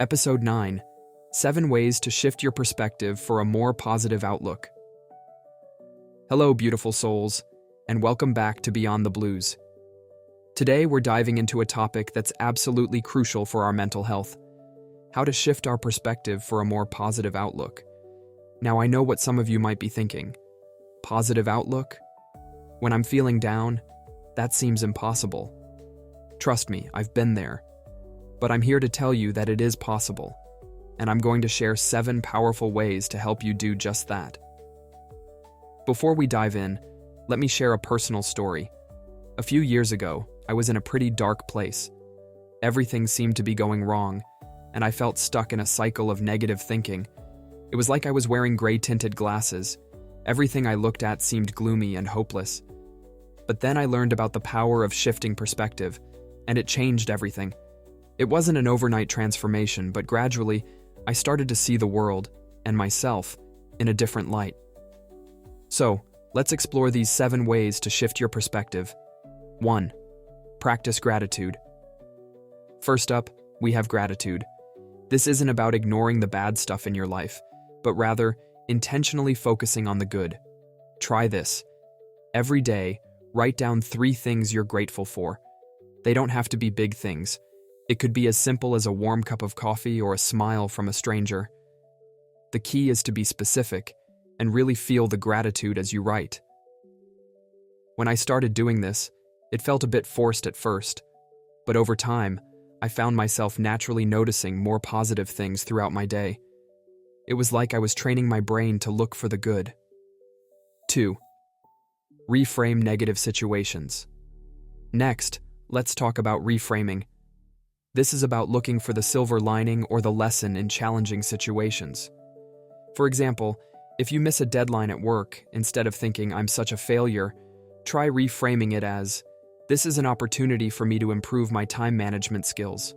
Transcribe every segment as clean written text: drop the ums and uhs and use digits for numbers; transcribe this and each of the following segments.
Episode 9, 7 Ways to Shift Your Perspective for a More Positive Outlook. Hello, beautiful souls, and welcome back to Beyond the Blues. Today, we're diving into a topic that's absolutely crucial for our mental health: how to shift our perspective for a more positive outlook. Now, I know what some of you might be thinking. Positive outlook? When I'm feeling down, that seems impossible. Trust me, I've been there. But I'm here to tell you that it is possible, and I'm going to share 7 powerful ways to help you do just that. Before we dive in, let me share a personal story. A few years ago, I was in a pretty dark place. Everything seemed to be going wrong, and I felt stuck in a cycle of negative thinking. It was like I was wearing gray-tinted glasses. Everything I looked at seemed gloomy and hopeless. But then I learned about the power of shifting perspective, and it changed everything. It wasn't an overnight transformation, but gradually, I started to see the world, and myself, in a different light. So, let's explore these 7 ways to shift your perspective. 1. Practice gratitude. First up, we have gratitude. This isn't about ignoring the bad stuff in your life, but rather, intentionally focusing on the good. Try this. Every day, write down 3 things you're grateful for. They don't have to be big things. It could be as simple as a warm cup of coffee or a smile from a stranger. The key is to be specific and really feel the gratitude as you write. When I started doing this, it felt a bit forced at first, but over time, I found myself naturally noticing more positive things throughout my day. It was like I was training my brain to look for the good. 2. Reframe negative situations. Next, let's talk about reframing. This is about looking for the silver lining or the lesson in challenging situations. For example, if you miss a deadline at work, instead of thinking, "I'm such a failure," try reframing it as, "This is an opportunity for me to improve my time management skills."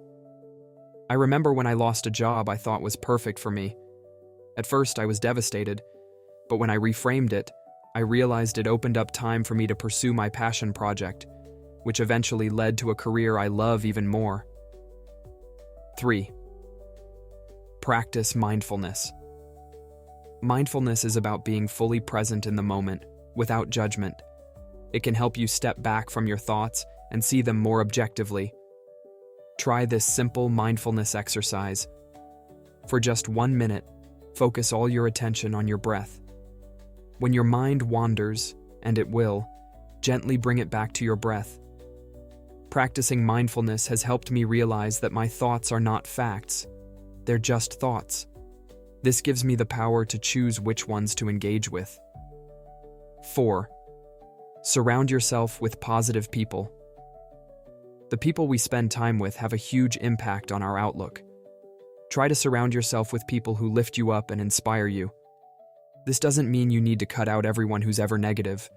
I remember when I lost a job I thought was perfect for me. At first, I was devastated, but when I reframed it, I realized it opened up time for me to pursue my passion project, which eventually led to a career I love even more. 3. Practice mindfulness. Mindfulness is about being fully present in the moment, without judgment. It can help you step back from your thoughts and see them more objectively. Try this simple mindfulness exercise. For just 1 minute, focus all your attention on your breath. When your mind wanders, and it will, gently bring it back to your breath. Practicing mindfulness has helped me realize that my thoughts are not facts. They're just thoughts. This gives me the power to choose which ones to engage with. 4. Surround yourself with positive people. The people we spend time with have a huge impact on our outlook. Try to surround yourself with people who lift you up and inspire you. This doesn't mean you need to cut out everyone who's ever negative,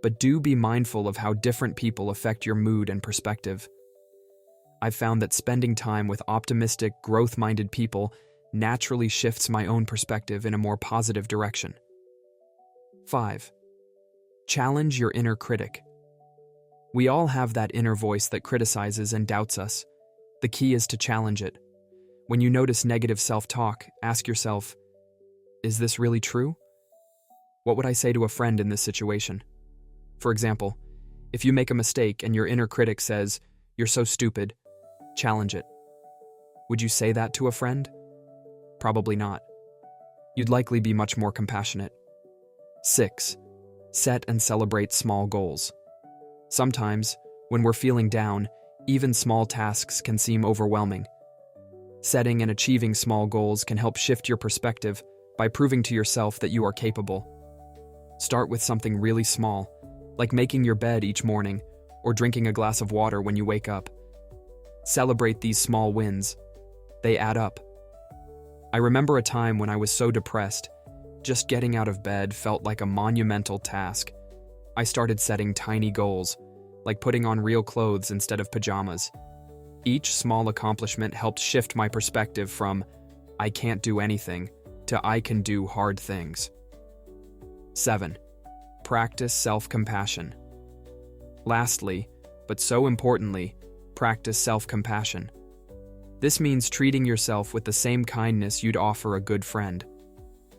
but do be mindful of how different people affect your mood and perspective. I've found that spending time with optimistic, growth-minded people naturally shifts my own perspective in a more positive direction. 5. Challenge your inner critic. We all have that inner voice that criticizes and doubts us. The key is to challenge it. When you notice negative self-talk, ask yourself, "Is this really true? What would I say to a friend in this situation?" For example, if you make a mistake and your inner critic says, "You're so stupid," challenge it. Would you say that to a friend? Probably not. You'd likely be much more compassionate. 6. Set and celebrate small goals. Sometimes, when we're feeling down, even small tasks can seem overwhelming. Setting and achieving small goals can help shift your perspective by proving to yourself that you are capable. Start with something really small, like making your bed each morning or drinking a glass of water when you wake up. Celebrate these small wins. They add up. I remember a time when I was so depressed, just getting out of bed felt like a monumental task. I started setting tiny goals, like putting on real clothes instead of pajamas. Each small accomplishment helped shift my perspective from "I can't do anything" to "I can do hard things." 7. Practice self-compassion. Lastly, but so importantly, practice self-compassion. This means treating yourself with the same kindness you'd offer a good friend.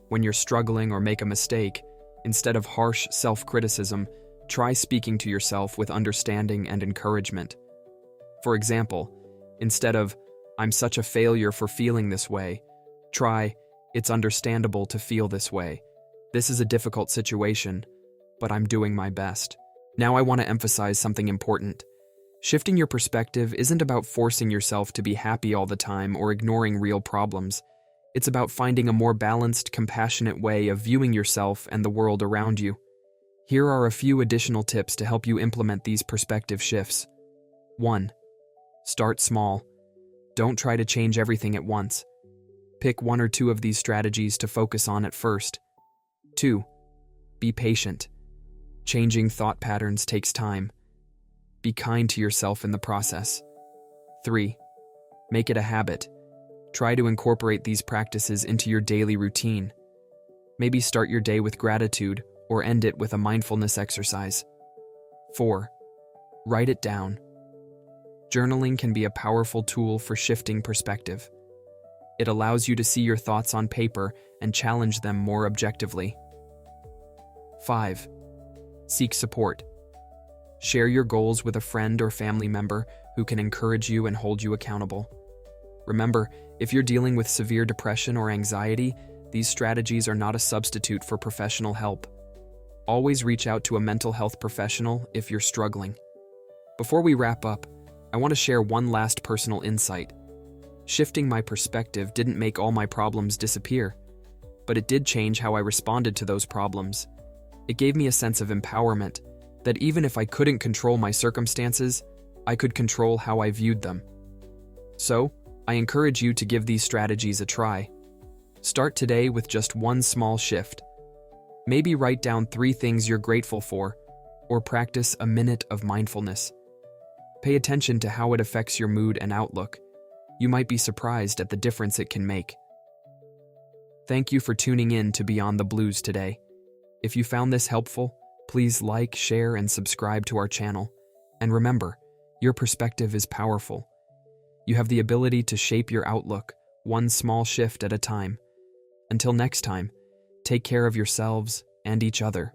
When you're struggling or make a mistake, instead of harsh self-criticism, try speaking to yourself with understanding and encouragement. For example, instead of, "I'm such a failure for feeling this way," try, "It's understandable to feel this way. This is a difficult situation, but I'm doing my best." Now I want to emphasize something important. Shifting your perspective isn't about forcing yourself to be happy all the time or ignoring real problems. It's about finding a more balanced, compassionate way of viewing yourself and the world around you. Here are a few additional tips to help you implement these perspective shifts. 1. Start small. Don't try to change everything at once. Pick one or two of these strategies to focus on at first. 2. Be patient. Changing thought patterns takes time. Be kind to yourself in the process. 3. Make it a habit. Try to incorporate these practices into your daily routine. Maybe start your day with gratitude or end it with a mindfulness exercise. 4. Write it down. Journaling can be a powerful tool for shifting perspective. It allows you to see your thoughts on paper and challenge them more objectively. 5. Seek support. Share your goals with a friend or family member who can encourage you and hold you accountable. Remember, if you're dealing with severe depression or anxiety, these strategies are not a substitute for professional help. Always reach out to a mental health professional if you're struggling. Before we wrap up, I want to share one last personal insight. Shifting my perspective didn't make all my problems disappear, but it did change how I responded to those problems. It gave me a sense of empowerment, that even if I couldn't control my circumstances, I could control how I viewed them. So, I encourage you to give these strategies a try. Start today with just one small shift. Maybe write down 3 things you're grateful for, or practice a minute of mindfulness. Pay attention to how it affects your mood and outlook. You might be surprised at the difference it can make. Thank you for tuning in to Beyond the Blues today. If you found this helpful, please like, share, and subscribe to our channel. And remember, your perspective is powerful. You have the ability to shape your outlook, one small shift at a time. Until next time, take care of yourselves and each other.